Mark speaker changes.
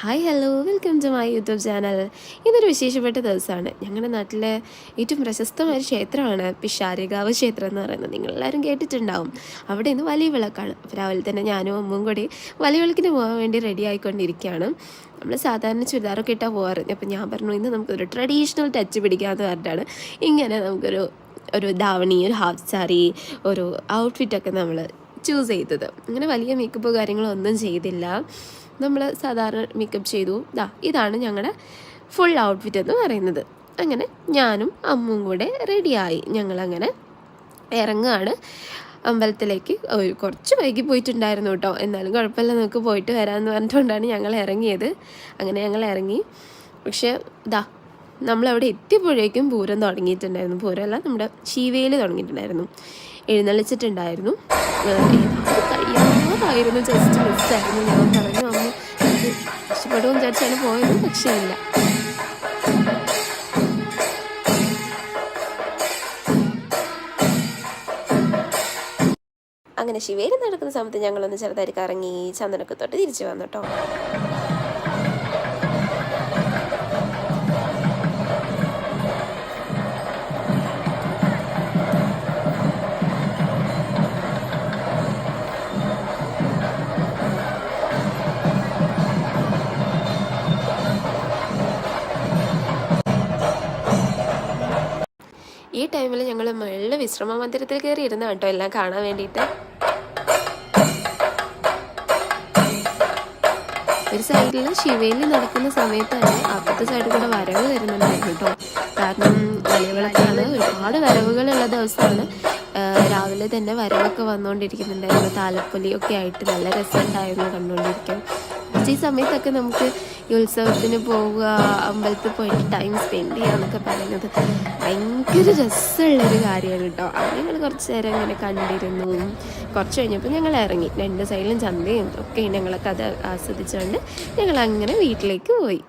Speaker 1: Hi hello welcome to my YouTube channel. ഇതൊരു വിശേഷപ്പെട്ട ദിവസമാണ്. ഞങ്ങളുടെ നാട്ടിലെ ഏറ്റവും പ്രശസ്തമായ ക്ഷേത്രമാണ് പിഷാരേകാവ് ക്ഷേത്രം എന്ന് പറയുന്നത്. നിങ്ങളെല്ലാവരും കേട്ടിട്ടുണ്ടാവും. അവിടെ ഇന്ന് വലിയ വിളക്കാണ്. അപ്പോൾ രാവിലെ തന്നെ ഞാനും അമ്മും കൂടി വലിയ വിളക്കിന് പോകാൻ വേണ്ടി റെഡി ആയിക്കൊണ്ടിരിക്കുകയാണ്. നമ്മൾ സാധാരണ ചുരിദാറൊക്കെ ഇട്ടാൽ പോകാറ്. അപ്പോൾ ഞാൻ പറഞ്ഞു ഇന്ന് നമുക്കൊരു ട്രഡീഷണൽ ടച്ച് പിടിക്കാമെന്ന് പറഞ്ഞിട്ടാണ് ഇങ്ങനെ നമുക്കൊരു ധാവണി, ഒരു ഹാഫ് സാരി, ഒരു ഔട്ട്ഫിറ്റൊക്കെ നമ്മൾ ചൂസ് ചെയ്തത്. അങ്ങനെ വലിയ മേക്കപ്പ് കാര്യങ്ങളോ ഒന്നും ചെയ്തില്ല. നമ്മൾ സാധാരണ മേക്കപ്പ് ചെയ്തു. ഇതാണ് ഞങ്ങളുടെ ഫുൾ ഔട്ട്ഫിറ്റ് എന്ന് പറയുന്നത്. അങ്ങനെ ഞാനും അമ്മും കൂടെ റെഡിയായി. ഞങ്ങളങ്ങനെ ഇറങ്ങുകയാണ് അമ്പലത്തിലേക്ക്. കുറച്ച് വൈകി പോയിട്ടുണ്ടായിരുന്നു കേട്ടോ, എന്നാലും കുഴപ്പമില്ല, നമുക്ക് പോയിട്ട് വരാമെന്ന് പറഞ്ഞുകൊണ്ടാണ് ഞങ്ങൾ ഇറങ്ങിയത്. അങ്ങനെ ഞങ്ങൾ ഇറങ്ങി. പക്ഷേ നമ്മളവിടെ എത്തിയപ്പോഴേക്കും പൂരം തുടങ്ങിയിട്ടുണ്ടായിരുന്നു. പൂരമല്ല, നമ്മുടെ ശിവേലി തുടങ്ങിയിട്ടുണ്ടായിരുന്നു, എഴുന്നള്ളിച്ചിട്ടുണ്ടായിരുന്നു. കഴിയാതായിരുന്നു, ജസ്റ്റ് മിസ്സായിരുന്നു. ഞാൻ പറഞ്ഞു അമ്മ എനിക്ക് ഇഷ്ടപ്പെടുമെന്ന് വിചാരിച്ചാണ് പോയത്, പക്ഷേ ഇല്ല. അങ്ങനെ ശിവേലി നടക്കുന്ന സമയത്ത് ഞങ്ങളൊന്ന് ചെറുതായിട്ട് കറങ്ങി ചന്ദനൊക്കെ തൊട്ട് തിരിച്ചു വന്നു കേട്ടോ. ഈ ടൈമിൽ ഞങ്ങൾ മുകളിൽ വിശ്രമ മന്ദിരത്തിൽ കയറി ഇരുന്ന കേട്ടോ എല്ലാം കാണാൻ വേണ്ടിയിട്ട്. ഒരു സൈഡിൽ ശിവേലി നടക്കുന്ന സമയത്ത് തന്നെ അപ്പുറത്തെ സൈഡിൽ കൂടെ വരവ് വരുന്നുണ്ടായിരുന്നു കേട്ടോ. കാരണം വലിയ വിളക്കാണ്, ഒരുപാട് വരവുകളുള്ള ദിവസമാണ്. രാവിലെ തന്നെ വരവൊക്കെ വന്നുകൊണ്ടിരിക്കുന്നുണ്ടായിരുന്നു. താലപ്പൊലിയൊക്കെ ആയിട്ട് നല്ല രസമുണ്ടായിരുന്നു കണ്ടുകൊണ്ടിരിക്കാൻ. ഈ സമയത്തൊക്കെ നമുക്ക് ഈ ഉത്സവത്തിന് പോവുക, അമ്പലത്തിൽ പോയിട്ട് ടൈം സ്പെൻഡ് ചെയ്യുക എന്നൊക്കെ പറയുന്നത് ഭയങ്കര രസമുള്ളൊരു കാര്യമാണ് കേട്ടോ. അത് ഞങ്ങൾ കുറച്ച് നേരം ഇങ്ങനെ കണ്ടിരുന്നു. കുറച്ച് കഴിഞ്ഞപ്പോൾ ഞങ്ങൾ ഇറങ്ങി. രണ്ട് സൈഡിലും ചന്തയും ഒക്കെ ഞങ്ങളൊക്കെ അത് ആസ്വദിച്ചുകൊണ്ട് ഞങ്ങൾ അങ്ങനെ വീട്ടിലേക്ക് പോയി.